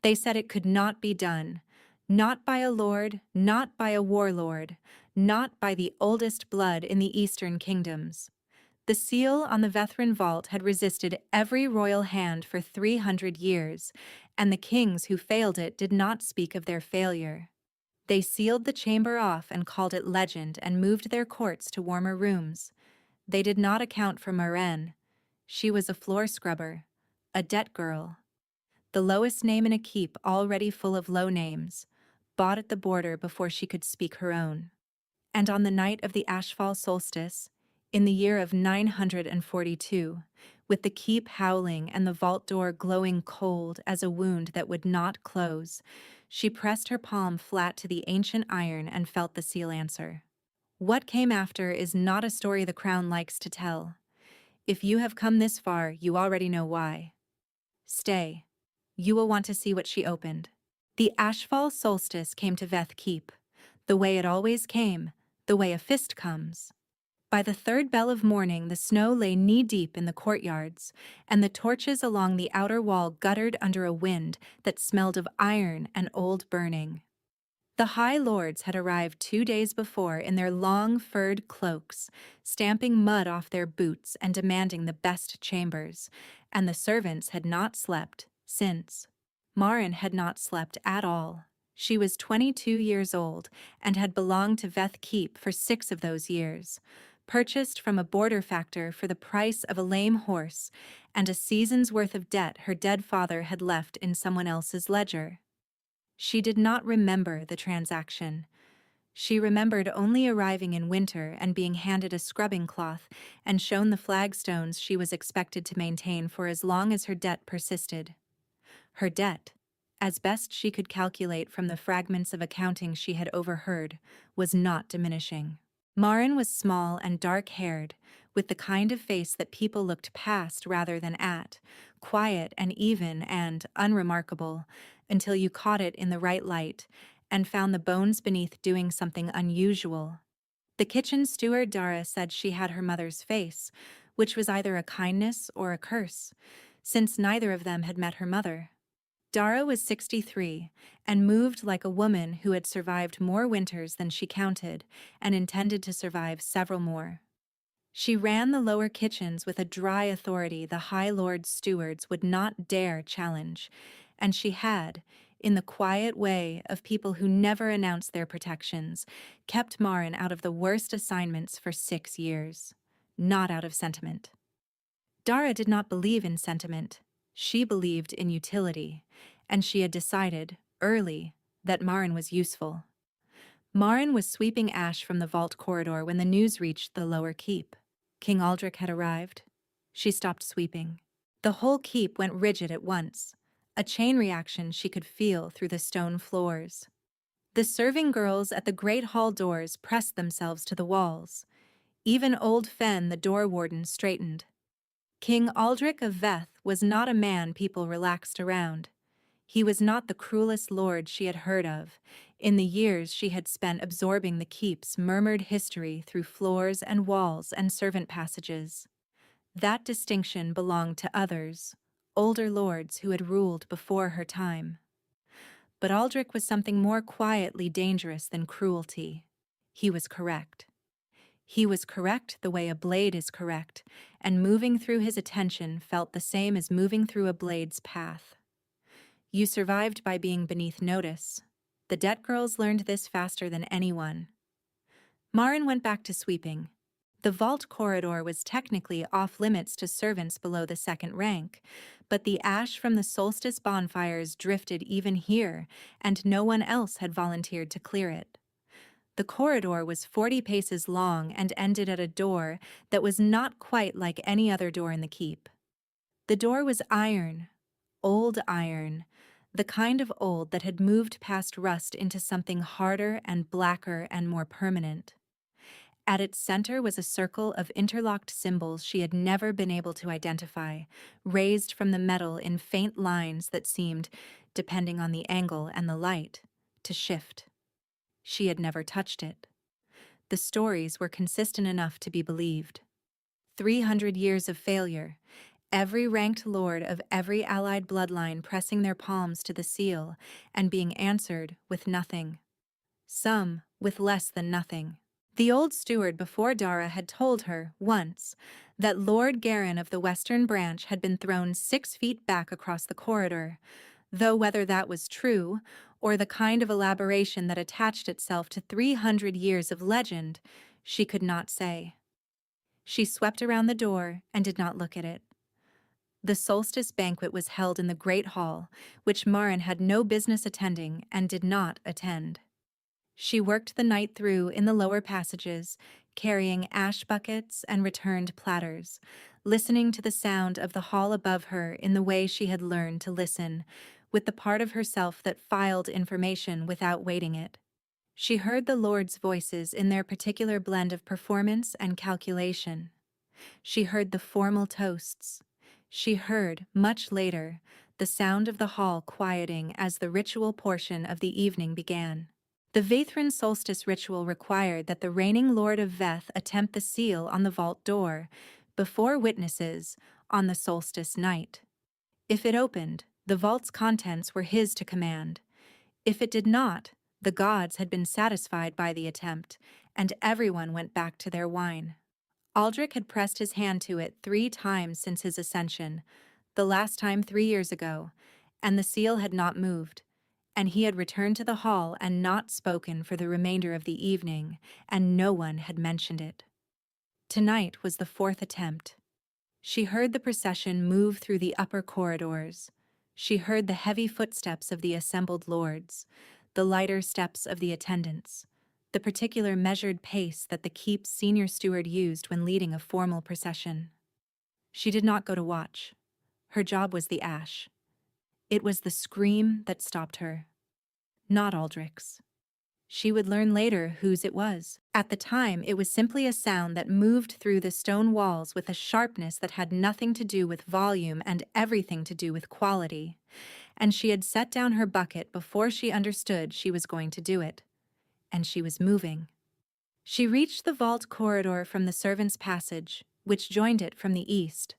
They said it could not be done. Not by a lord, not by a warlord, not by the oldest blood in the eastern kingdoms. The seal on the Vethran vault had resisted every royal hand for 300 years, and the kings who failed it did not speak of their failure. They sealed the chamber off and called it legend and moved their courts to warmer rooms. They did not account for Maren. She was a floor scrubber, a debt girl. The lowest name in a keep already full of low names, bought at the border before she could speak her own. And on the night of the Ashfall solstice, in the year of 942, with the keep howling and the vault door glowing cold as a wound that would not close, she pressed her palm flat to the ancient iron and felt the seal answer. What came after is not a story the crown likes to tell. If you have come this far, you already know why. Stay. You will want to see what she opened. The Ashfall solstice came to Veth Keep, the way it always came, the way a fist comes. By the third bell of morning, the snow lay knee-deep in the courtyards, and the torches along the outer wall guttered under a wind that smelled of iron and old burning. The High Lords had arrived 2 days before in their long furred cloaks, stamping mud off their boots and demanding the best chambers, and the servants had not slept since. Maren had not slept at all. She was 22 years old and had belonged to Veth Keep for 6 of those years, purchased from a border factor for the price of a lame horse and a season's worth of debt her dead father had left in someone else's ledger. She did not remember the transaction. She remembered only arriving in winter and being handed a scrubbing cloth and shown the flagstones she was expected to maintain for as long as her debt persisted. Her debt, as best she could calculate from the fragments of accounting she had overheard, was not diminishing. Maren was small and dark-haired, with the kind of face that people looked past rather than at, quiet and even and unremarkable, until you caught it in the right light and found the bones beneath doing something unusual. The kitchen steward Dara said she had her mother's face, which was either a kindness or a curse, since neither of them had met her mother. Dara was 63 and moved like a woman who had survived more winters than she counted and intended to survive several more. She ran the lower kitchens with a dry authority the High Lord stewards would not dare challenge, and she had, in the quiet way of people who never announce their protections, kept Maren out of the worst assignments for 6 years, not out of sentiment. Dara did not believe in sentiment. She believed in utility, and she had decided, early, that Maren was useful. Maren was sweeping ash from the vault corridor when the news reached the lower keep. King Aldrich had arrived. She stopped sweeping. The whole keep went rigid at once, a chain reaction she could feel through the stone floors. The serving girls at the great hall doors pressed themselves to the walls. Even old Fen, the door warden, straightened. King Aldrich of Veth was not a man people relaxed around. He was not the cruelest lord she had heard of, in the years she had spent absorbing the keep's murmured history through floors and walls and servant passages. That distinction belonged to others, older lords who had ruled before her time. But Aldrich was something more quietly dangerous than cruelty. He was correct. He was correct the way a blade is correct, and moving through his attention felt the same as moving through a blade's path. You survived by being beneath notice. The debt girls learned this faster than anyone. Maren went back to sweeping. The vault corridor was technically off-limits to servants below the second rank, but the ash from the solstice bonfires drifted even here, and no one else had volunteered to clear it. The corridor was 40 paces long and ended at a door that was not quite like any other door in the keep. The door was iron, old iron, the kind of old that had moved past rust into something harder and blacker and more permanent. At its center was a circle of interlocked symbols she had never been able to identify, raised from the metal in faint lines that seemed, depending on the angle and the light, to shift. She had never touched it. The stories were consistent enough to be believed. 300 years of failure, Every ranked lord of every allied bloodline pressing their palms to the seal and being answered with nothing. Some with less than nothing. The old steward before Dara had told her, once, that Lord Garin of the Western Branch had been thrown 6 feet back across the corridor, though whether that was true, or the kind of elaboration that attached itself to 300 years of legend, she could not say. She swept around the door and did not look at it. The solstice banquet was held in the Great Hall, which Marin had no business attending and did not attend. She worked the night through in the lower passages, carrying ash buckets and returned platters, listening to the sound of the hall above her in the way she had learned to listen, with the part of herself that filed information without weighting it. She heard the lords' voices in their particular blend of performance and calculation. She heard the formal toasts. She heard, much later, the sound of the hall quieting as the ritual portion of the evening began. The Vaethran solstice ritual required that the reigning lord of Veth attempt the seal on the vault door, before witnesses, on the solstice night. If it opened, the vault's contents were his to command. If it did not, the gods had been satisfied by the attempt, and everyone went back to their wine. Aldrich had pressed his hand to it 3 times since his ascension, the last time 3 years ago, and the seal had not moved. And he had returned to the hall and not spoken for the remainder of the evening, and no one had mentioned it. Tonight was the 4th attempt. She heard the procession move through the upper corridors. She heard the heavy footsteps of the assembled lords, the lighter steps of the attendants, the particular measured pace that the keep's senior steward used when leading a formal procession. She did not go to watch. Her job was the ash. It was the scream that stopped her. Not Aldrich's. She would learn later whose it was. At the time, it was simply a sound that moved through the stone walls with a sharpness that had nothing to do with volume and everything to do with quality. And she had set down her bucket before she understood she was going to do it. And she was moving. She reached the vault corridor from the servants' passage, which joined it from the east.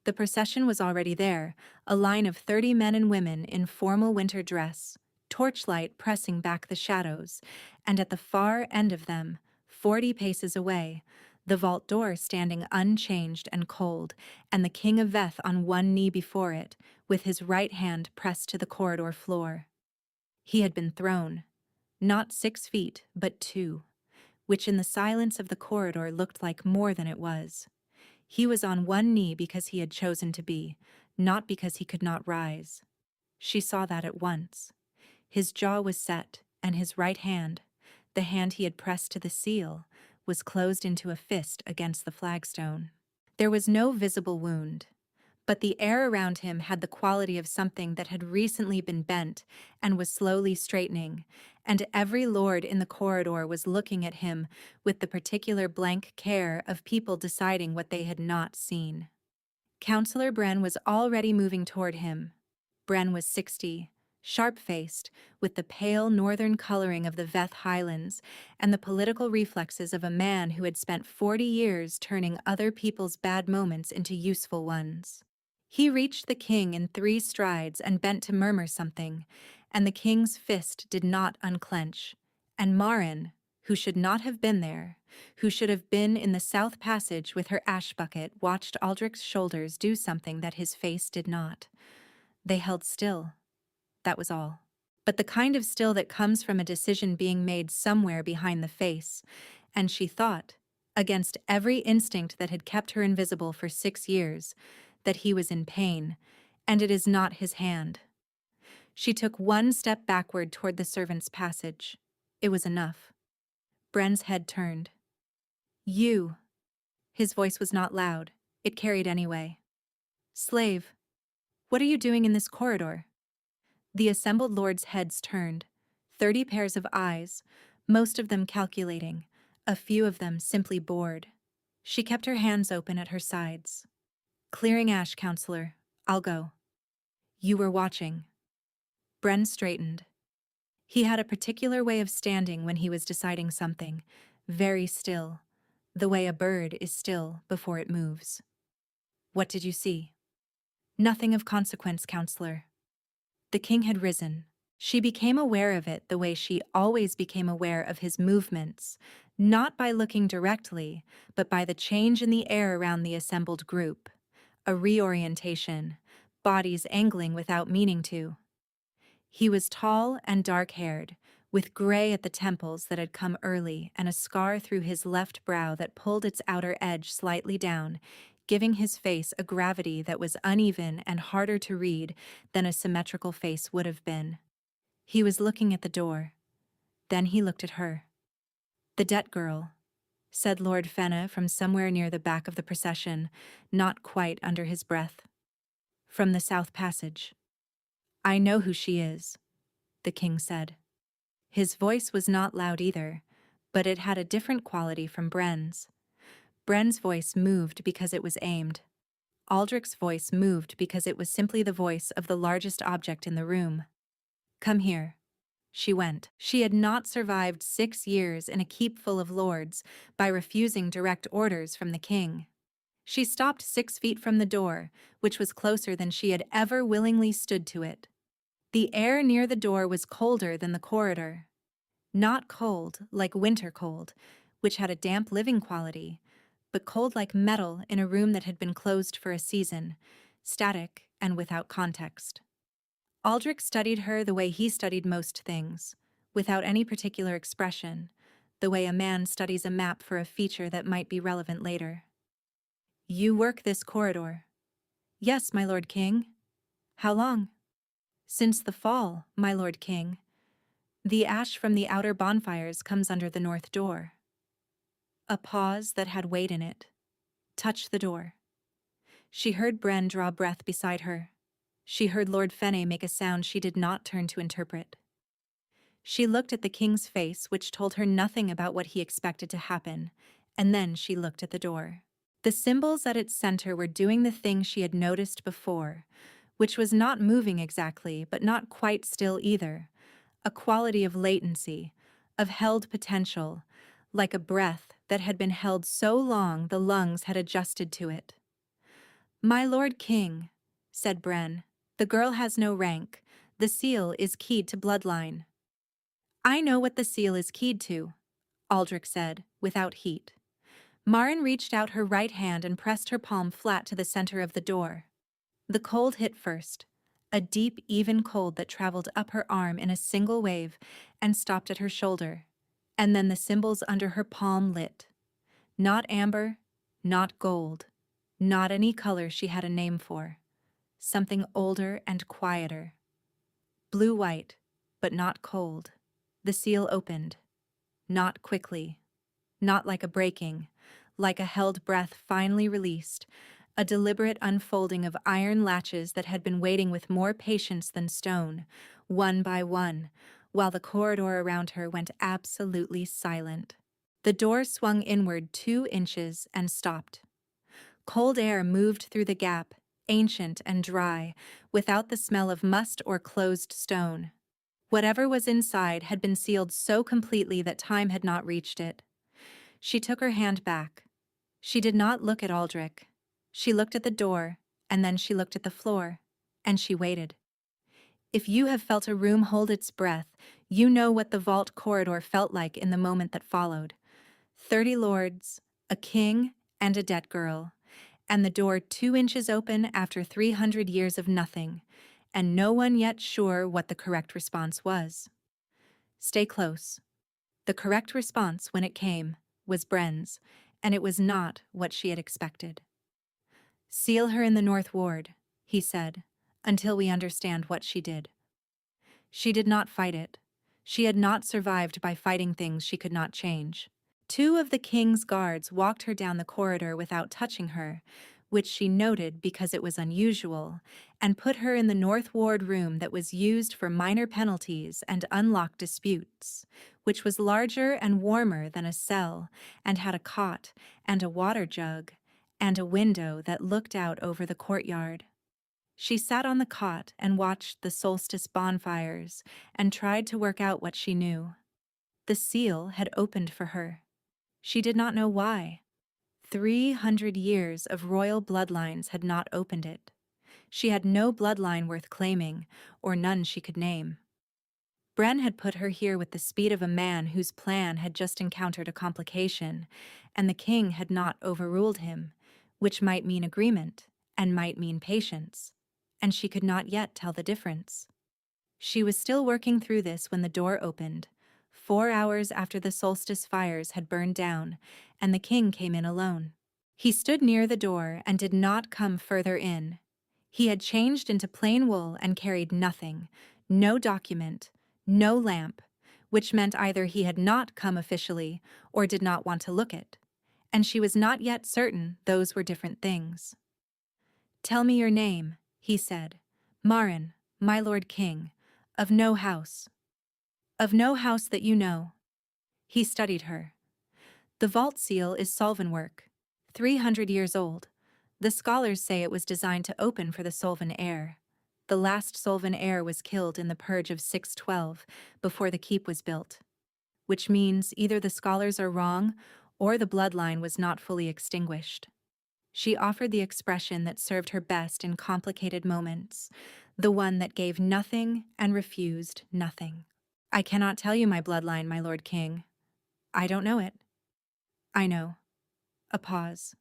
The procession was already there, a line of 30 men and women in formal winter dress, torchlight pressing back the shadows, and at the far end of them, 40 paces away, the vault door standing unchanged and cold, and the king of Veth on one knee before it, with his right hand pressed to the corridor floor. He had been thrown, not 6 feet, but 2, which in the silence of the corridor looked like more than it was. He was on one knee because he had chosen to be, not because he could not rise. She saw that at once. His jaw was set, and his right hand, the hand he had pressed to the seal, was closed into a fist against the flagstone. There was no visible wound, but the air around him had the quality of something that had recently been bent and was slowly straightening, and every lord in the corridor was looking at him with the particular blank care of people deciding what they had not seen. Councillor Bren was already moving toward him. Bren was 60, sharp-faced, with the pale northern coloring of the Veth Highlands and the political reflexes of a man who had spent 40 years turning other people's bad moments into useful ones. He reached the king in 3 strides and bent to murmur something, and the king's fist did not unclench, and Marin, who should not have been there, who should have been in the south passage with her ash bucket, watched Aldrich's shoulders do something that his face did not. They held still. That was all. But the kind of still that comes from a decision being made somewhere behind the face, and she thought, against every instinct that had kept her invisible for 6 years, that he was in pain, and it is not his hand. She took 1 step backward toward the servants' passage. It was enough. Bren's head turned. You. His voice was not loud. It carried anyway. Slave, what are you doing in this corridor? The assembled lords' heads turned. 30 pairs of eyes, most of them calculating, a few of them simply bored. She kept her hands open at her sides. Clearing ash, counselor. I'll go. You were watching. Bren straightened. He had a particular way of standing when he was deciding something, very still, the way a bird is still before it moves. What did you see? Nothing of consequence, counselor. The king had risen. She became aware of it the way she always became aware of his movements, not by looking directly, but by the change in the air around the assembled group. A reorientation, bodies angling without meaning to. He was tall and dark-haired, with gray at the temples that had come early and a scar through his left brow that pulled its outer edge slightly down, giving his face a gravity that was uneven and harder to read than a symmetrical face would have been. He was looking at the door. Then he looked at her. "The debt girl," said Lord Fenna from somewhere near the back of the procession, not quite under his breath. "From the South Passage." "I know who she is," the king said. His voice was not loud either, but it had a different quality from Bren's. Bren's voice moved because it was aimed. Aldrich's voice moved because it was simply the voice of the largest object in the room. "Come here." She went. She had not survived 6 years in a keep full of lords by refusing direct orders from the king. She stopped 6 feet from the door, which was closer than she had ever willingly stood to it. The air near the door was colder than the corridor. Not cold like winter cold, which had a damp living quality, but cold like metal in a room that had been closed for a season, static and without context. Aldrich studied her the way he studied most things, without any particular expression, the way a man studies a map for a feature that might be relevant later. "You work this corridor?" "Yes, my Lord King." "How long?" "Since the fall, my Lord King. The ash from the outer bonfires comes under the north door." A pause that had weight in it. "Touch the door." She heard Bren draw breath beside her. She heard Lord Fene make a sound she did not turn to interpret. She looked at the king's face, which told her nothing about what he expected to happen, and then she looked at the door. The symbols at its center were doing the thing she had noticed before, which was not moving exactly, but not quite still either. A quality of latency, of held potential, like a breath that had been held so long the lungs had adjusted to it. "My Lord King," said Bren, "the girl has no rank. The seal is keyed to bloodline." "I know what the seal is keyed to," Aldrich said, without heat. Marin reached out her right hand and pressed her palm flat to the center of the door. The cold hit first, a deep, even cold that traveled up her arm in a single wave and stopped at her shoulder, and then the symbols under her palm lit. Not amber, not gold, not any color she had a name for. Something older and quieter. Blue-white, but not cold. The seal opened. Not quickly. Not like a breaking, like a held breath finally released, a deliberate unfolding of iron latches that had been waiting with more patience than stone, one by one, while the corridor around her went absolutely silent. The door swung inward 2 inches and stopped. Cold air moved through the gap, ancient and dry, without the smell of must or closed stone. Whatever was inside had been sealed so completely that time had not reached it. She took her hand back. She did not look at Aldrich. She looked at the door, and then she looked at the floor, and she waited. If you have felt a room hold its breath, you know what the vault corridor felt like in the moment that followed. 30 lords, a king, and a debt girl, and the door 2 inches open after 300 years of nothing, and no one yet sure what the correct response was. Stay close. The correct response, when it came, was Bren's, and it was not what she had expected. "Seal her in the North Ward," he said, "until we understand what she did." She did not fight it. She had not survived by fighting things she could not change. 2 of the king's guards walked her down the corridor without touching her, which she noted because it was unusual, and put her in the North Ward room that was used for minor penalties and unlocked disputes, which was larger and warmer than a cell, and had a cot and a water jug, and a window that looked out over the courtyard. She sat on the cot and watched the solstice bonfires and tried to work out what she knew. The seal had opened for her. She did not know why. 300 years of royal bloodlines had not opened it. She had no bloodline worth claiming, or none she could name. Bren had put her here with the speed of a man whose plan had just encountered a complication, and the king had not overruled him, which might mean agreement, and might mean patience, and she could not yet tell the difference. She was still working through this when the door opened, 4 hours after the solstice fires had burned down, and the king came in alone. He stood near the door and did not come further in. He had changed into plain wool and carried nothing, no document, no lamp, which meant either he had not come officially or did not want to look it, and she was not yet certain those were different things. "Tell me your name," he said. "Marin, my lord king, of no house." "Of no house that you know." He studied her. "The vault seal is Solvan work, 300 years old. The scholars say it was designed to open for the Solvan heir. The last Solvan heir was killed in the purge of 612 before the keep was built. Which means either the scholars are wrong or the bloodline was not fully extinguished." She offered the expression that served her best in complicated moments, the one that gave nothing and refused nothing. "I cannot tell you my bloodline, my lord king. I don't know it." "I know." A pause.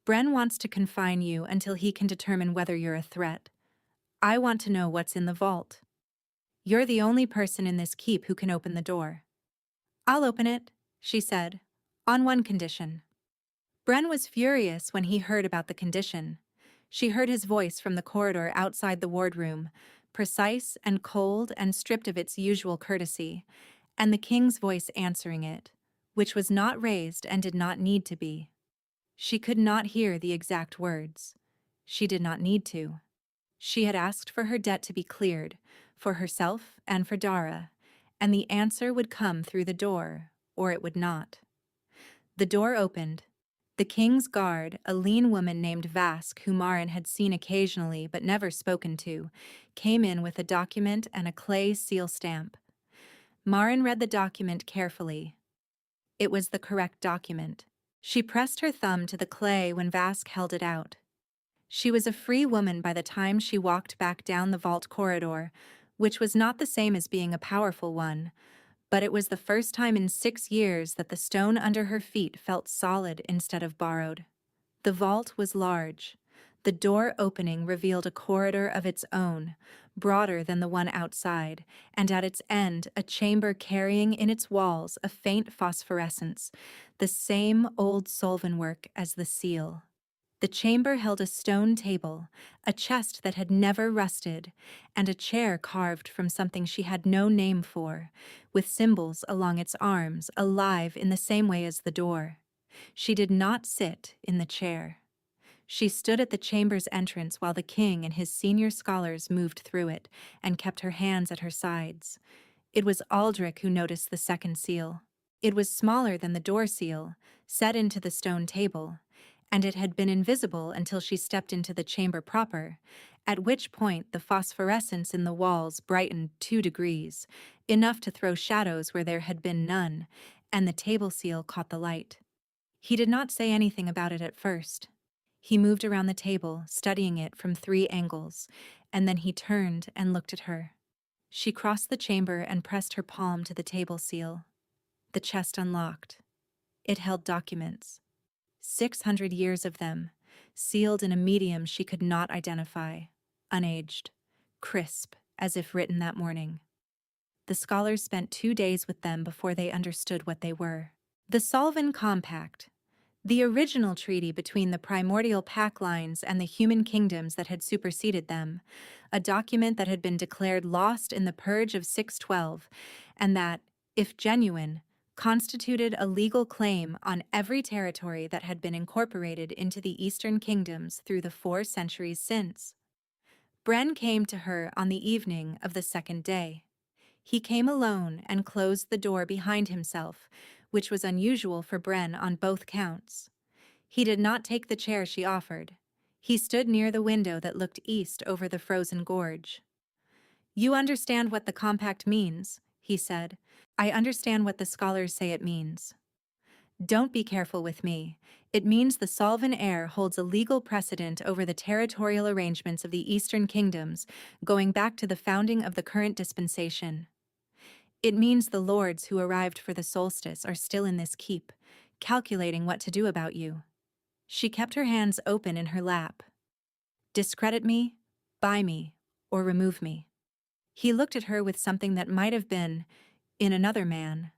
"Bren wants to confine you until he can determine whether you're a threat. I want to know what's in the vault. You're the only person in this keep who can open the door." "I'll open it," she said, "on one condition." Bren was furious when he heard about the condition. She heard his voice from the corridor outside the wardroom, precise and cold and stripped of its usual courtesy, and the king's voice answering it, which was not raised and did not need to be. She could not hear the exact words. She did not need to. She had asked for her debt to be cleared, for herself and for Dara, and the answer would come through the door, or it would not. The door opened. The king's guard, a lean woman named Vask, who Marin had seen occasionally but never spoken to, came in with a document and a clay seal stamp. Marin read the document carefully. It was the correct document. She pressed her thumb to the clay when Vask held it out. She was a free woman by the time she walked back down the vault corridor, which was not the same as being a powerful one, but it was the first time in 6 years that the stone under her feet felt solid instead of borrowed. The vault was large. The door opening revealed a corridor of its own, broader than the one outside, and at its end a chamber carrying in its walls a faint phosphorescence, the same old Solvan work as the seal. The chamber held a stone table, a chest that had never rusted, and a chair carved from something she had no name for, with symbols along its arms, alive in the same way as the door. She did not sit in the chair. She stood at the chamber's entrance while the king and his senior scholars moved through it, and kept her hands at her sides. It was Aldrich who noticed the second seal. It was smaller than the door seal, set into the stone table, and it had been invisible until she stepped into the chamber proper, at which point the phosphorescence in the walls brightened 2 degrees, enough to throw shadows where there had been none, and the table seal caught the light. He did not say anything about it at first. He moved around the table, studying it from 3 angles, and then he turned and looked at her. She crossed the chamber and pressed her palm to the table seal. The chest unlocked. It held documents. 600 years of them, sealed in a medium she could not identify, unaged, crisp, as if written that morning. The scholars spent 2 days with them before they understood what they were. The Solvan Compact, the original treaty between the primordial pack lines and the human kingdoms that had superseded them, a document that had been declared lost in the Purge of 612, and that, if genuine, constituted a legal claim on every territory that had been incorporated into the Eastern Kingdoms through the 4 centuries since. Bren came to her on the evening of the 2nd day. He came alone and closed the door behind himself, which was unusual for Bren on both counts. He did not take the chair she offered. He stood near the window that looked east over the frozen gorge. "You understand what the compact means," he said. "I understand what the scholars say it means." Don't be careful with me. It means the Solven heir holds a legal precedent over the territorial arrangements of the Eastern Kingdoms, going back to the founding of the current dispensation. It means the lords who arrived for the solstice are still in this keep, calculating what to do about you. She kept her hands open in her lap. Discredit me, buy me, or remove me. He looked at her with something that might have been, in another man,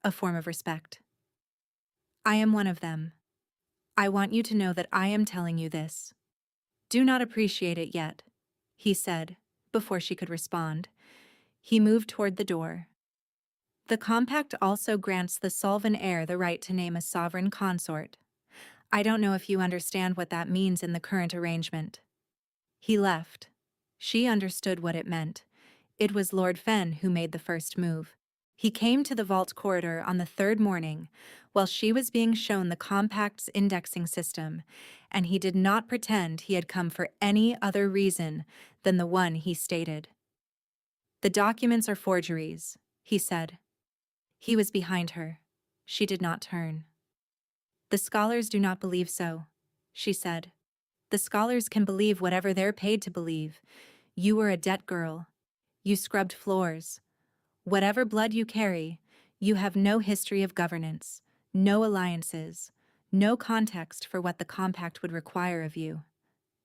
a form of respect. I am one of them. I want you to know that I am telling you this. Do not appreciate it yet, he said, before she could respond. He moved toward the door. The compact also grants the Solven heir the right to name a sovereign consort. I don't know if you understand what that means in the current arrangement. He left. She understood what it meant. It was Lord Fen who made the first move. He came to the vault corridor on the third morning, while she was being shown the compact's indexing system, and he did not pretend he had come for any other reason than the one he stated. The documents are forgeries, he said. He was behind her. She did not turn. The scholars do not believe so, she said. The scholars can believe whatever they're paid to believe. You were a debt girl. You scrubbed floors. Whatever blood you carry, you have no history of governance, no alliances, no context for what the compact would require of you.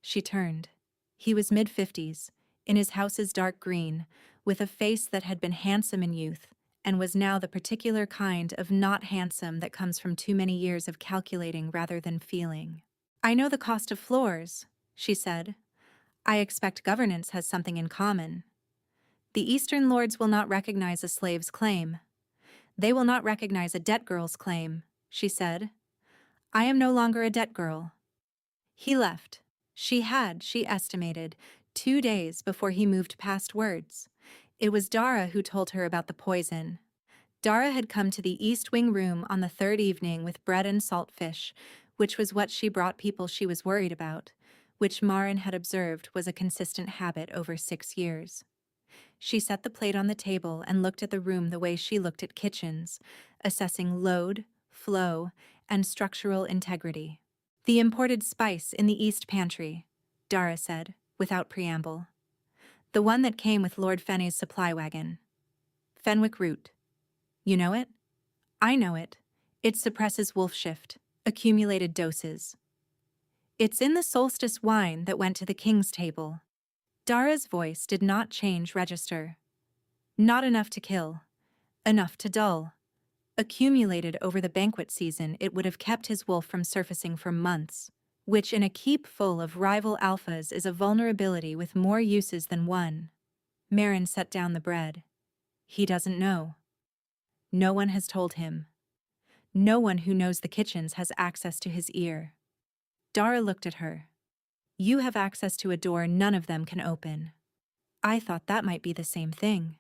She turned. He was mid-50s, in his house's dark green, with a face that had been handsome in youth, and was now the particular kind of not handsome that comes from too many years of calculating rather than feeling. I know the cost of floors, she said. I expect governance has something in common. The Eastern lords will not recognize a slave's claim. They will not recognize a debt girl's claim, she said. I am no longer a debt girl. He left. She estimated, 2 days before he moved past words. It was Dara who told her about the poison. Dara had come to the East Wing room on the third evening with bread and salt fish, which was what she brought people she was worried about, which Marin had observed was a consistent habit over 6 years. She set the plate on the table and looked at the room the way she looked at kitchens, assessing load, flow, and structural integrity. The imported spice in the East Pantry, Dara said, without preamble. The one that came with Lord Fenny's supply wagon. Fenwick root. You know it? I know it. It suppresses wolf shift, accumulated doses. It's in the solstice wine that went to the king's table. Dara's voice did not change register. Not enough to kill. Enough to dull. Accumulated over the banquet season, it would have kept his wolf from surfacing for months, which in a keep full of rival alphas is a vulnerability with more uses than one. Marin set down the bread. He doesn't know. No one has told him. No one who knows the kitchens has access to his ear. Dara looked at her. You have access to a door none of them can open. I thought that might be the same thing.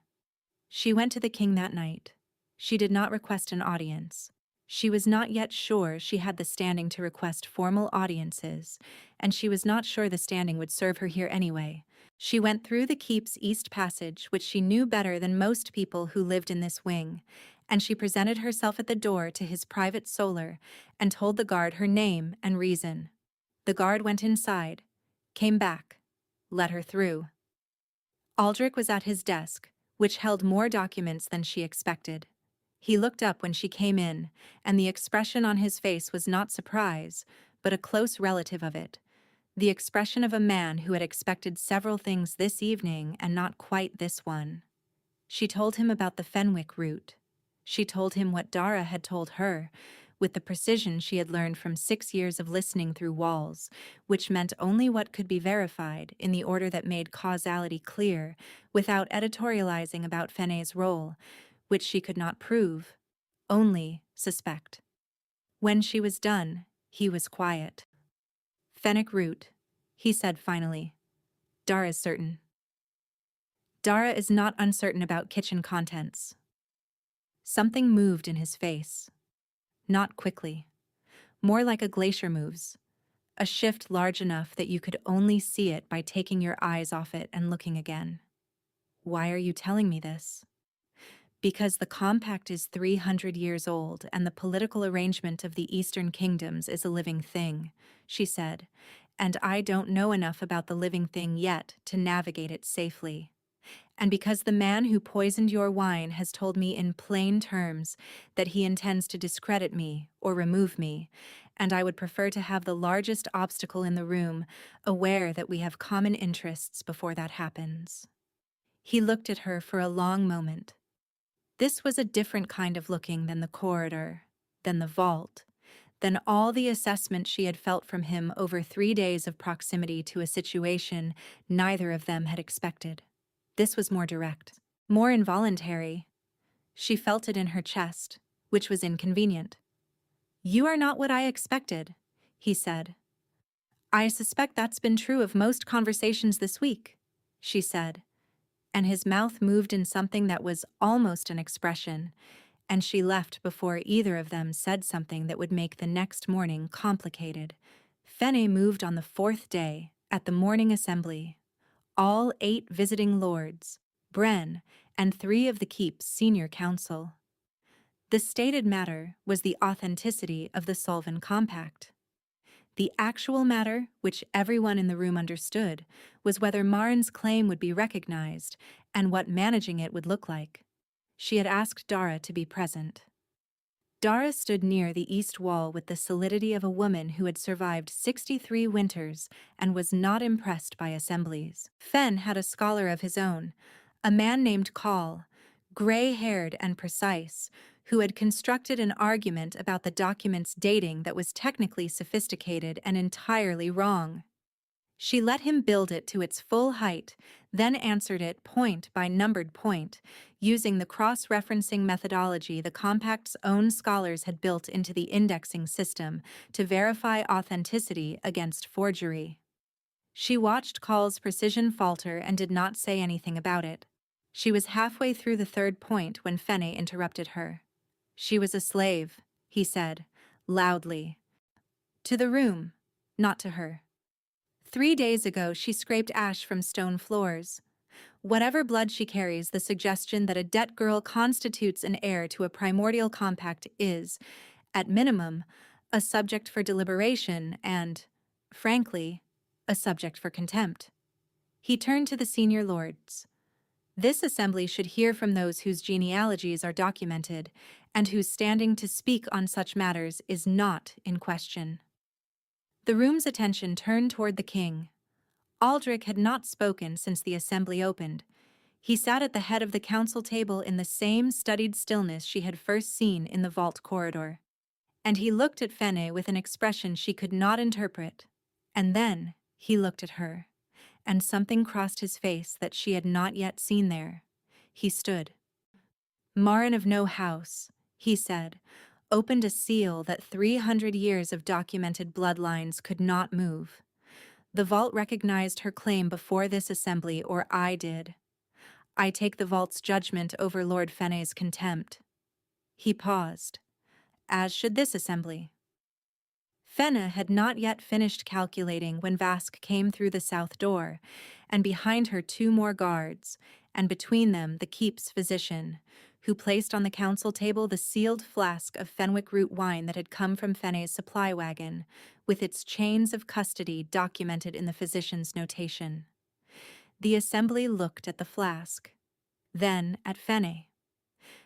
She went to the king that night. She did not request an audience. She was not yet sure she had the standing to request formal audiences, and she was not sure the standing would serve her here anyway. She went through the keep's east passage, which she knew better than most people who lived in this wing, and she presented herself at the door to his private solar and told the guard her name and reason. The guard went inside, came back, let her through. Aldrich was at his desk, which held more documents than she expected. He looked up when she came in, and the expression on his face was not surprise, but a close relative of it, the expression of a man who had expected several things this evening and not quite this one. She told him about the Fenwick route. She told him what Dara had told her, with the precision she had learned from 6 years of listening through walls, which meant only what could be verified in the order that made causality clear, without editorializing about Fenne's role, which she could not prove, only suspect. When she was done, he was quiet. Fenwick route, he said finally. Dara's certain. Dara is not uncertain about kitchen contents. Something moved in his face. Not quickly. More like a glacier moves. A shift large enough that you could only see it by taking your eyes off it and looking again. Why are you telling me this? Because the compact is 300 years old and the political arrangement of the Eastern kingdoms is a living thing, she said, and I don't know enough about the living thing yet to navigate it safely. And because the man who poisoned your wine has told me in plain terms that he intends to discredit me or remove me, and I would prefer to have the largest obstacle in the room, aware that we have common interests before that happens. He looked at her for a long moment. This was a different kind of looking than the corridor, than the vault, than all the assessment she had felt from him over 3 days of proximity to a situation neither of them had expected. This was more direct, more involuntary. She felt it in her chest, which was inconvenient. "You are not what I expected," he said. "I suspect that's been true of most conversations this week," she said, and his mouth moved in something that was almost an expression, and she left before either of them said something that would make the next morning complicated. Fene moved on the 4th day, at the morning assembly. All 8 visiting lords, Bren, and 3 of the keep's senior council. The stated matter was the authenticity of the Solven Compact. The actual matter, which everyone in the room understood, was whether Marin's claim would be recognized and what managing it would look like. She had asked Dara to be present. Dara stood near the east wall with the solidity of a woman who had survived 63 winters and was not impressed by assemblies. Fen had a scholar of his own, a man named Call, gray-haired and precise, who had constructed an argument about the document's dating that was technically sophisticated and entirely wrong. She let him build it to its full height, then answered it point by numbered point, using the cross-referencing methodology the Compact's own scholars had built into the indexing system to verify authenticity against forgery. She watched Call's precision falter and did not say anything about it. She was halfway through the 3rd point when Fene interrupted her. "She was a slave," he said, loudly. "To the room, not to her. 3 days ago she scraped ash from stone floors. Whatever blood she carries, the suggestion that a debt girl constitutes an heir to a primordial compact is, at minimum, a subject for deliberation and, frankly, a subject for contempt." He turned to the senior lords. "This assembly should hear from those whose genealogies are documented and whose standing to speak on such matters is not in question." The room's attention turned toward the king. Aldrich had not spoken since the assembly opened. He sat at the head of the council table in the same studied stillness she had first seen in the vault corridor. And he looked at Fene with an expression she could not interpret. And then he looked at her, and something crossed his face that she had not yet seen there. He stood. "Marin of no house," he said, opened a seal that 300 years of documented bloodlines could not move. "The vault recognized her claim before this assembly, or I did. I take the vault's judgment over Lord Fene's contempt." He paused. "As should this assembly." Fene had not yet finished calculating when Vask came through the south door, and behind her 2 more guards, and between them the keep's physician, who placed on the council table the sealed flask of Fenwick root wine that had come from Fene's supply wagon, with its chains of custody documented in the physician's notation. The assembly looked at the flask, then at Fene.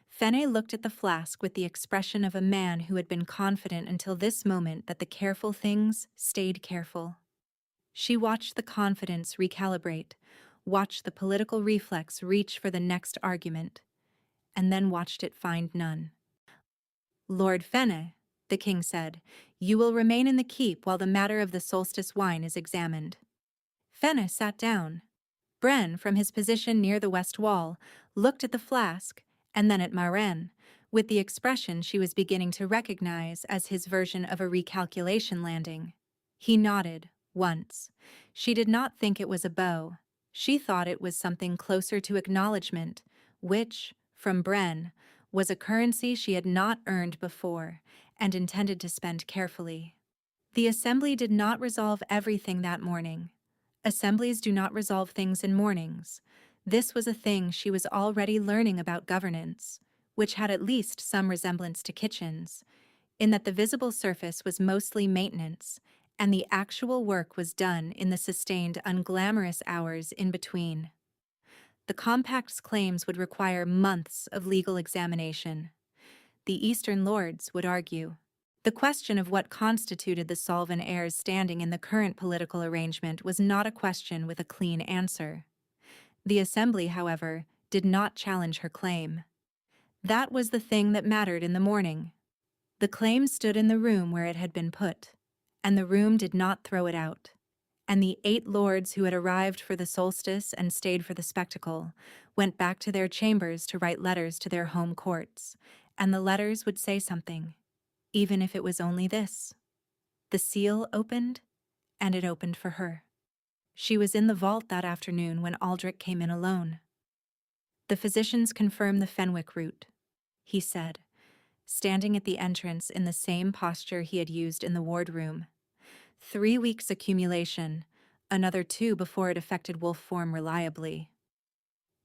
Fene looked at the flask with the expression of a man who had been confident until this moment that the careful things stayed careful. She watched the confidence recalibrate, watched the political reflex reach for the next argument, and then watched it find none. "Lord Fene," the king said, "you will remain in the keep while the matter of the solstice wine is examined." Fene sat down. Bren, from his position near the west wall, looked at the flask and then at Marin, with the expression she was beginning to recognize as his version of a recalculation landing. He nodded, once. She did not think it was a bow. She thought it was something closer to acknowledgement, which, from Bren, was a currency she had not earned before and intended to spend carefully. The assembly did not resolve everything that morning. Assemblies do not resolve things in mornings. This was a thing she was already learning about governance. which had at least some resemblance to kitchens, in that the visible surface was mostly maintenance, and the actual work was done in the sustained unglamorous hours in between. The compact's claims would require months of legal examination. The Eastern Lords would argue. The question of what constituted the Solven heirs' standing in the current political arrangement was not a question with a clean answer. The Assembly, however, did not challenge her claim. That was the thing that mattered in the morning. The claim stood in the room where it had been put, and the room did not throw it out. And the 8 lords who had arrived for the solstice and stayed for the spectacle went back to their chambers to write letters to their home courts, and the letters would say something, even if it was only this. The seal opened, and it opened for her. She was in the vault that afternoon when Aldrich came in alone. "The physicians confirm the Fenwick route," he said, standing at the entrance in the same posture he had used in the wardroom. 3 weeks accumulation, another 2 before it affected wolf form reliably.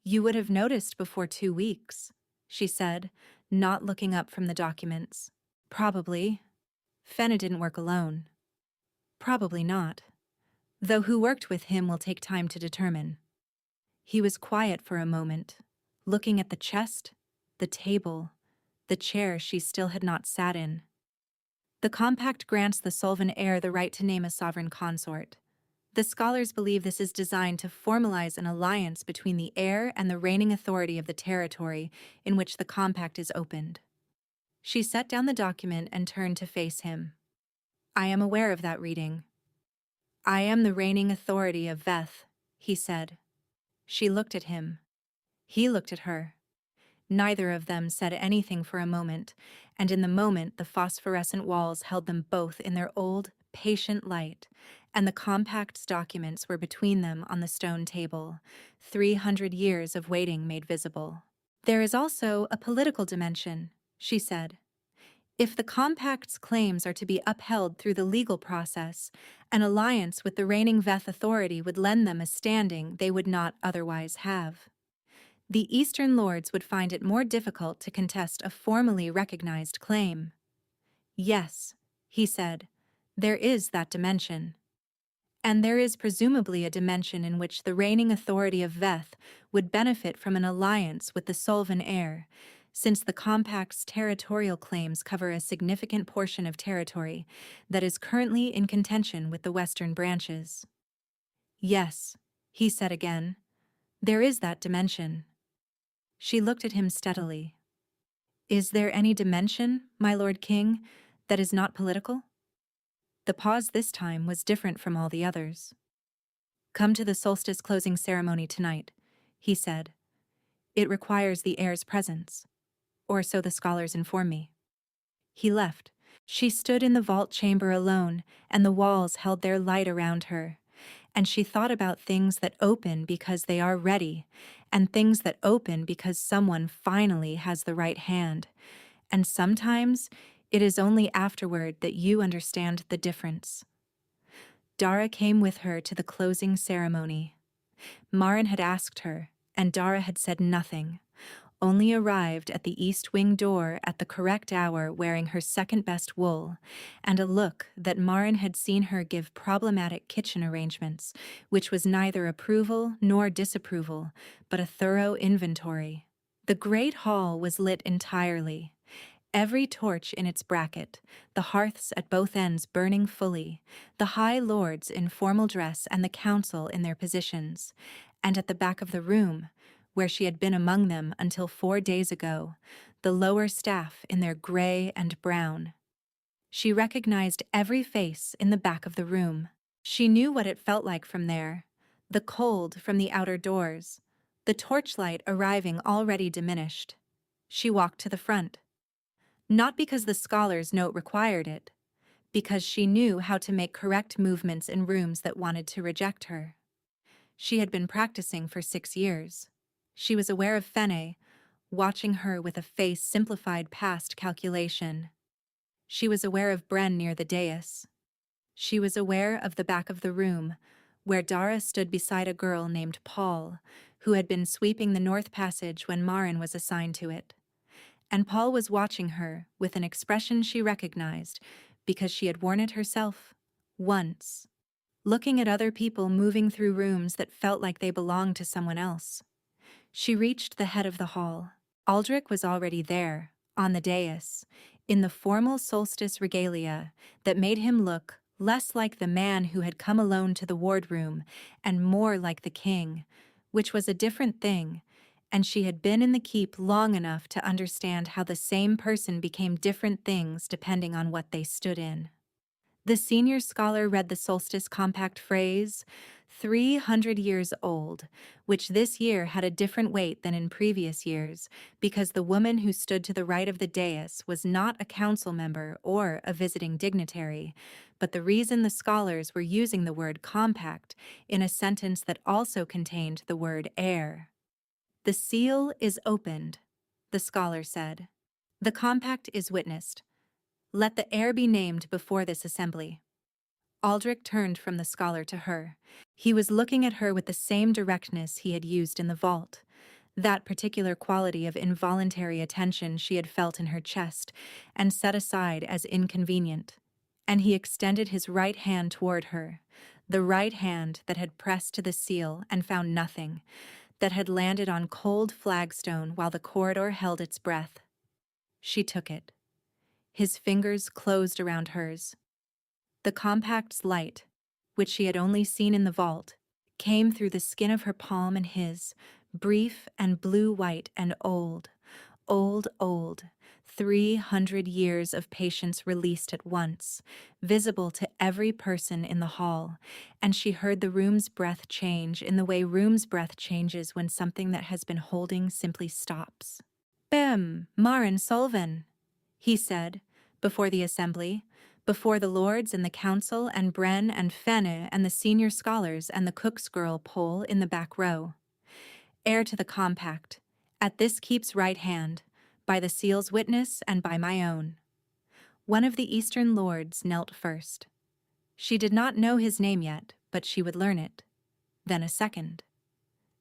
"You would have noticed before 2 weeks," she said, not looking up from the documents. "Probably. Fenna didn't work alone." "Probably not. Though who worked with him will take time to determine." He was quiet for a moment, looking at the chest, the table, the chair she still had not sat in. "The compact grants the Solven heir the right to name a sovereign consort. The scholars believe this is designed to formalize an alliance between the heir and the reigning authority of the territory in which the compact is opened." She set down the document and turned to face him. "I am aware of that reading." "I am the reigning authority of Veth," he said. She looked at him. He looked at her. Neither of them said anything for a moment, and in the moment the phosphorescent walls held them both in their old, patient light, and the compact's documents were between them on the stone table, 300 years of waiting made visible. "There is also a political dimension," she said. "If the compact's claims are to be upheld through the legal process, an alliance with the reigning Veth authority would lend them a standing they would not otherwise have. The Eastern Lords would find it more difficult to contest a formally recognized claim." "Yes," he said, "there is that dimension. And there is presumably a dimension in which the reigning authority of Veth would benefit from an alliance with the Solven heir, since the compact's territorial claims cover a significant portion of territory that is currently in contention with the western branches." "Yes," he said again, "there is that dimension." She looked at him steadily. "Is there any dimension, my Lord King, that is not political?" The pause this time was different from all the others. "Come to the solstice closing ceremony tonight," he said. "It requires the heir's presence, or so the scholars inform me." He left. She stood in the vault chamber alone, and the walls held their light around her. And she thought about things that open because they are ready, and things that open because someone finally has the right hand. And sometimes it is only afterward that you understand the difference. Dara came with her to the closing ceremony. Maren had asked her, and Dara had said nothing, only arrived at the east wing door at the correct hour wearing her second-best wool, and a look that Maren had seen her give problematic kitchen arrangements, which was neither approval nor disapproval, but a thorough inventory. The great hall was lit entirely, every torch in its bracket, the hearths at both ends burning fully, the high lords in formal dress and the council in their positions, and at the back of the room, where she had been among them until 4 days ago, the lower staff in their gray and brown. She recognized every face in the back of the room. She knew what it felt like from there, the cold from the outer doors, the torchlight arriving already diminished. She walked to the front. Not because the scholar's note required it, because she knew how to make correct movements in rooms that wanted to reject her. She had been practicing for 6 years. She was aware of Fene, watching her with a face simplified past calculation. She was aware of Bren near the dais. She was aware of the back of the room, where Dara stood beside a girl named Paul, who had been sweeping the North Passage when Maren was assigned to it. and Paul was watching her with an expression she recognized because she had worn it herself once, looking at other people moving through rooms that felt like they belonged to someone else. She reached the head of the hall. Aldrich was already there, on the dais, in the formal solstice regalia that made him look less like the man who had come alone to the wardroom and more like the king, which was a different thing, and she had been in the keep long enough to understand how the same person became different things depending on what they stood in. The senior scholar read the solstice compact phrase, 300 years old, which this year had a different weight than in previous years, because the woman who stood to the right of the dais was not a council member or a visiting dignitary, but the reason the scholars were using the word compact in a sentence that also contained the word heir. The seal is opened, the scholar said. The compact is witnessed. Let the heir be named before this assembly. Aldrich turned from the scholar to her. He was looking at her with the same directness he had used in the vault, that particular quality of involuntary attention she had felt in her chest and set aside as inconvenient. And he extended his right hand toward her, the right hand that had pressed to the seal and found nothing, that had landed on cold flagstone while the corridor held its breath. She took it. His fingers closed around hers. The compact's light, which she had only seen in the vault, came through the skin of her palm and his, brief and blue-white and old, 300 years of patience released at once, visible to every person in the hall, and she heard the room's breath change in the way room's breath changes when something that has been holding simply stops. "Bem, Maren Solven," he said, before the assembly, before the lords and the council and Bren and Fenne and the senior scholars and the cook's girl Pole in the back row. Heir to the compact, at this keep's right hand, by the seal's witness and by my own. One of the eastern lords knelt first. She did not know his name yet, but she would learn it. Then a second.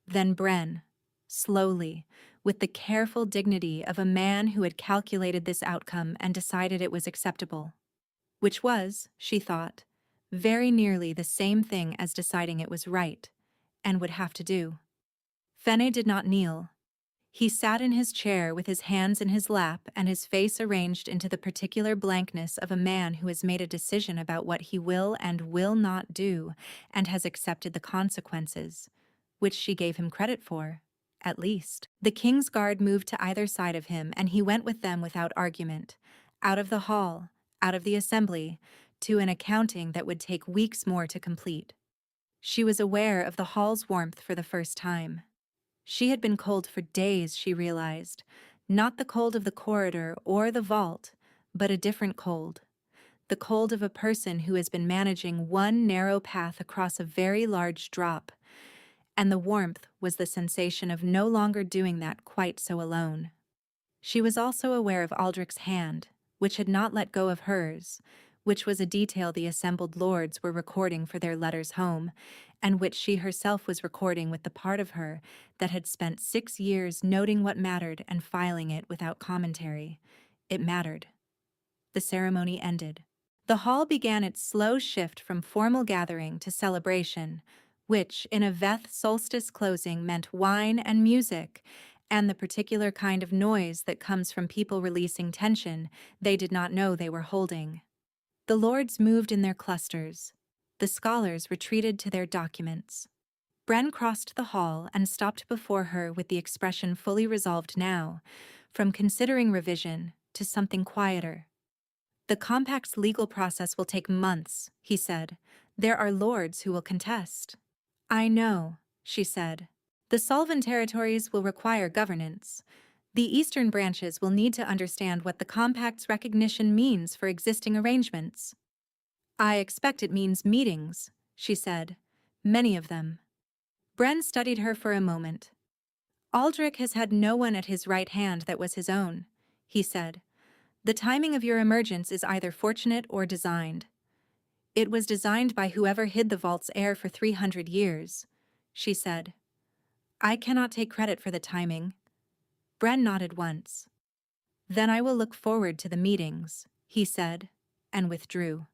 Then Bren, slowly, with the careful dignity of a man who had calculated this outcome and decided it was acceptable. Which was, she thought, very nearly the same thing as deciding it was right, and would have to do. Fenne did not kneel. He sat in his chair with his hands in his lap and his face arranged into the particular blankness of a man who has made a decision about what he will and will not do and has accepted the consequences, which she gave him credit for, at least. The king's guard moved to either side of him, and he went with them without argument, out of the hall, out of the assembly, to an accounting that would take weeks more to complete. She was aware of the hall's warmth for the first time. She had been cold for days, she realized, not the cold of the corridor or the vault, but a different cold. The cold of a person who has been managing one narrow path across a very large drop, and the warmth was the sensation of no longer doing that quite so alone. She was also aware of Aldrich's hand, which had not let go of hers, which was a detail the assembled lords were recording for their letters home, and which she herself was recording with the part of her that had spent 6 years noting what mattered and filing it without commentary. It mattered. The ceremony ended. The hall began its slow shift from formal gathering to celebration, which, in a Veth solstice closing, meant wine and music, and the particular kind of noise that comes from people releasing tension they did not know they were holding. The lords moved in their clusters. The scholars retreated to their documents. Bren crossed the hall and stopped before her with the expression fully resolved now, from considering revision to something quieter. "The compact's legal process will take months," he said. "There are lords who will contest." "I know," she said. "The Solven territories will require governance. The eastern branches will need to understand what the compact's recognition means for existing arrangements." "I expect it means meetings," she said. "Many of them." Bren studied her for a moment. "Aldrich has had no one at his right hand that was his own," he said. "The timing of your emergence is either fortunate or designed." "It was designed by whoever hid the vault's heir for 300 years, she said. "I cannot take credit for the timing." Bren nodded once. Then I will look forward to the meetings, he said, and withdrew.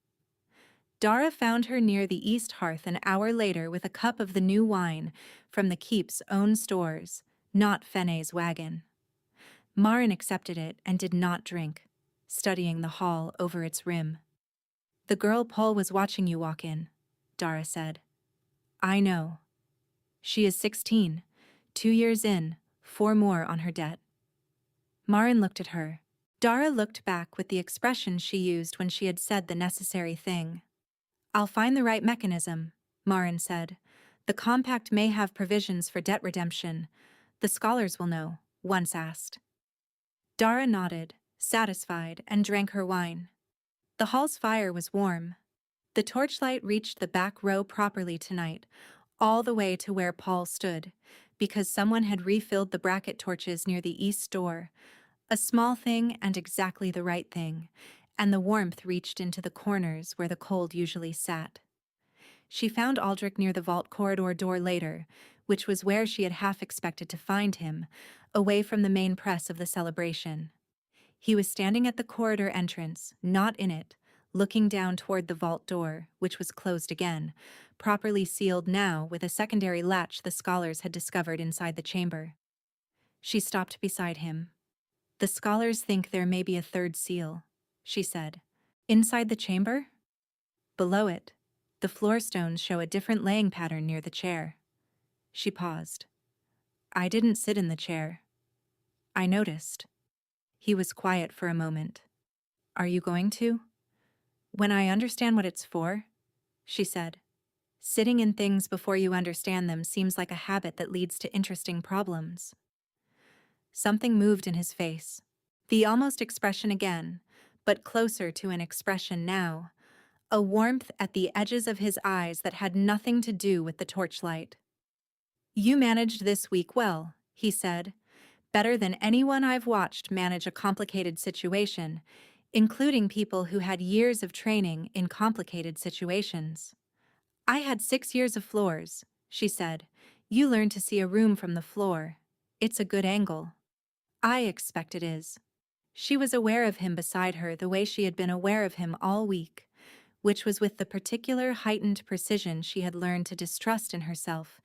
Dara found her near the east hearth an hour later with a cup of the new wine from the keep's own stores, not Fenne's wagon. Marin accepted it and did not drink, studying the hall over its rim. The girl Paul was watching you walk in, Dara said. I know. She is 16, 2 years in, 4 more on her debt. Marin looked at her. Dara looked back with the expression she used when she had said the necessary thing. I'll find the right mechanism, Marin said. The compact may have provisions for debt redemption. The scholars will know, once asked. Dara nodded, satisfied, and drank her wine. The hall's fire was warm. The torchlight reached the back row properly tonight, all the way to where Paul stood, because someone had refilled the bracket torches near the east door. A small thing and exactly the right thing, and the warmth reached into the corners where the cold usually sat. She found Aldrich near the vault corridor door later, which was where she had half expected to find him, away from the main press of the celebration. He was standing at the corridor entrance, not in it, looking down toward the vault door, which was closed again, properly sealed now with a secondary latch the scholars had discovered inside the chamber. She stopped beside him. The scholars think there may be a third seal, she said. Inside the chamber? Below it, the floor stones show a different laying pattern near the chair. She paused. I didn't sit in the chair. I noticed. He was quiet for a moment. Are you going to? When I understand what it's for, she said. Sitting in things before you understand them seems like a habit that leads to interesting problems. Something moved in his face. The almost expression again, but closer to an expression now. A warmth at the edges of his eyes that had nothing to do with the torchlight. You managed this week well, he said. Better than anyone I've watched manage a complicated situation, including people who had years of training in complicated situations. I had 6 years of floors, she said. You learn to see a room from the floor. It's a good angle. I expect it is. She was aware of him beside her the way she had been aware of him all week, which was with the particular heightened precision she had learned to distrust in herself,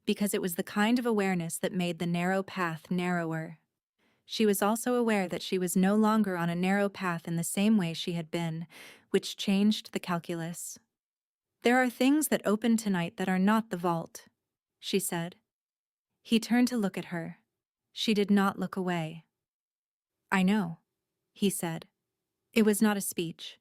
because it was the kind of awareness that made the narrow path narrower. She was also aware that she was no longer on a narrow path in the same way she had been, which changed the calculus. There are things that open tonight that are not the vault, she said. He turned to look at her. She did not look away. I know, he said. It was not a speech.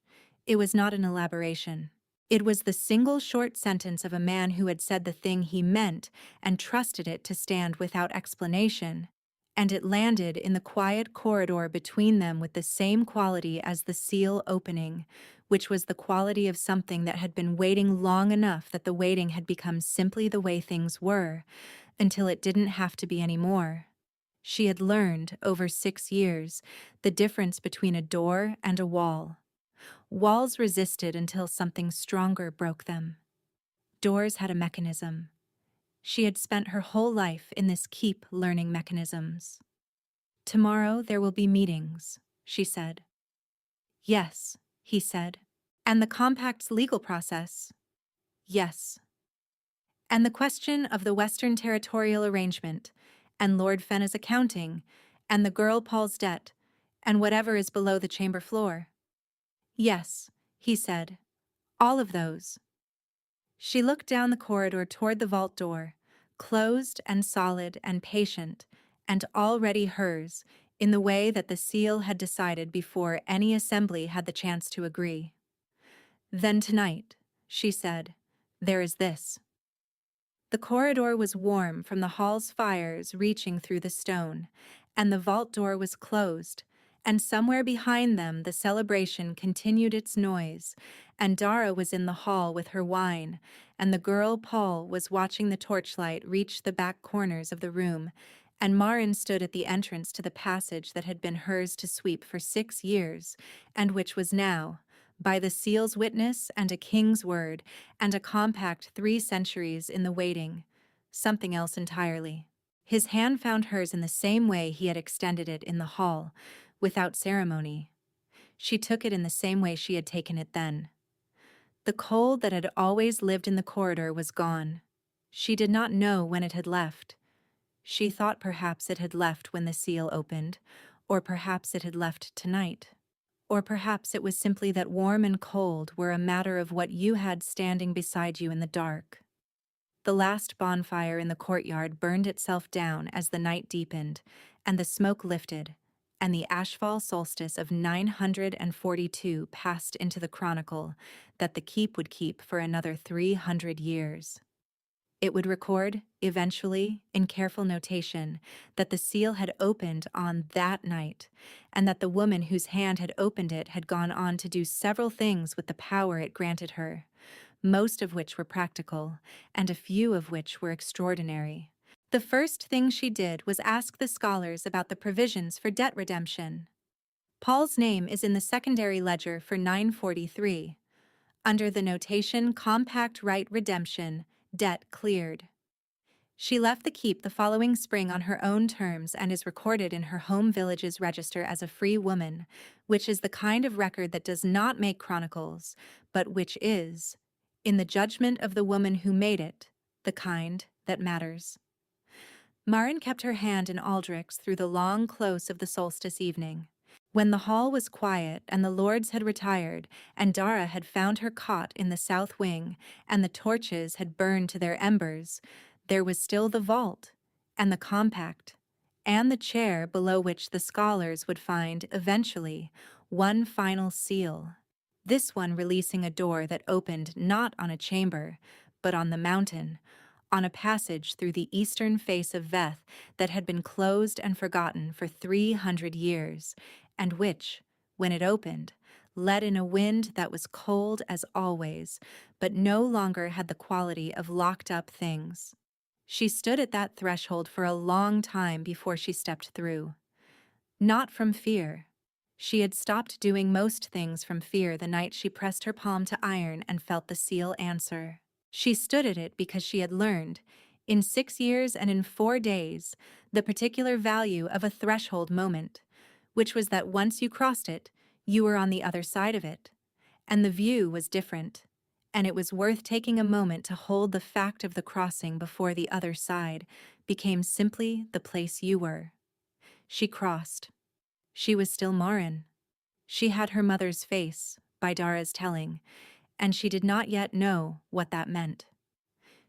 It was not an elaboration. It was the single short sentence of a man who had said the thing he meant and trusted it to stand without explanation, and it landed in the quiet corridor between them with the same quality as the seal opening, which was the quality of something that had been waiting long enough that the waiting had become simply the way things were, until it didn't have to be anymore. She had learned, over 6 years, the difference between a door and a wall. Walls resisted until something stronger broke them. Doors had a mechanism. She had spent her whole life in this keep learning mechanisms. Tomorrow there will be meetings, she said. Yes, he said. And the compact's legal process? Yes. And the question of the Western Territorial Arrangement, and Lord Fenne's accounting, and the girl Paul's debt, and whatever is below the chamber floor? Yes, he said. All of those. She looked down the corridor toward the vault door, closed and solid and patient, and already hers, in the way that the seal had decided before any assembly had the chance to agree. Then tonight, she said, there is this. The corridor was warm from the hall's fires reaching through the stone, and the vault door was closed, and somewhere behind them the celebration continued its noise, and Dara was in the hall with her wine, and the girl Paul was watching the torchlight reach the back corners of the room, and Marin stood at the entrance to the passage that had been hers to sweep for 6 years, and which was now, by the seal's witness and a king's word, and a compact 3 centuries in the waiting, something else entirely. His hand found hers in the same way he had extended it in the hall, without ceremony. She took it in the same way she had taken it then. The cold that had always lived in the corridor was gone. She did not know when it had left. She thought perhaps it had left when the seal opened, or perhaps it had left tonight. Or perhaps it was simply that warm and cold were a matter of what you had standing beside you in the dark. The last bonfire in the courtyard burned itself down as the night deepened, and the smoke lifted, and the ashfall solstice of 942 passed into the chronicle that the keep would keep for another 300 years. It would record, eventually, in careful notation, that the seal had opened on that night, and that the woman whose hand had opened it had gone on to do several things with the power it granted her, most of which were practical, and a few of which were extraordinary. The first thing she did was ask the scholars about the provisions for debt redemption. Paul's name is in the secondary ledger for 943, under the notation Compact Right Redemption, Debt Cleared. She left the keep the following spring on her own terms and is recorded in her home village's register as a free woman, which is the kind of record that does not make chronicles, but which is, in the judgment of the woman who made it, the kind that matters. Maren kept her hand in Aldrich's through the long close of the solstice evening. When the hall was quiet and the lords had retired, and Dara had found her cot in the south wing, and the torches had burned to their embers, there was still the vault, and the compact, and the chair below which the scholars would find, eventually, one final seal, this one releasing a door that opened not on a chamber, but on the mountain, on a passage through the eastern face of Veth that had been closed and forgotten for 300 years, and which, when it opened, led in a wind that was cold as always, but no longer had the quality of locked-up things. She stood at that threshold for a long time before she stepped through. Not from fear. She had stopped doing most things from fear the night she pressed her palm to iron and felt the seal answer. She stood at it because she had learned, in 6 years and in 4 days, the particular value of a threshold moment, which was that once you crossed it, you were on the other side of it, and the view was different, and it was worth taking a moment to hold the fact of the crossing before the other side became simply the place you were. She crossed. She was still Maren. She had her mother's face, by Dara's telling, and she did not yet know what that meant.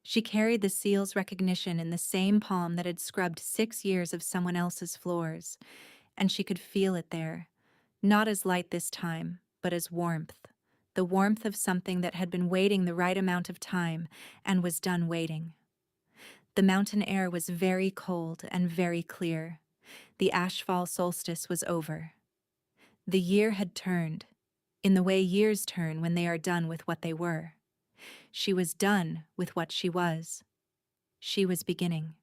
She carried the seal's recognition in the same palm that had scrubbed 6 years of someone else's floors, and she could feel it there, not as light this time, but as warmth, the warmth of something that had been waiting the right amount of time and was done waiting. The mountain air was very cold and very clear. The ashfall solstice was over. The year had turned, in the way years turn when they are done with what they were. She was done with what she was. She was beginning.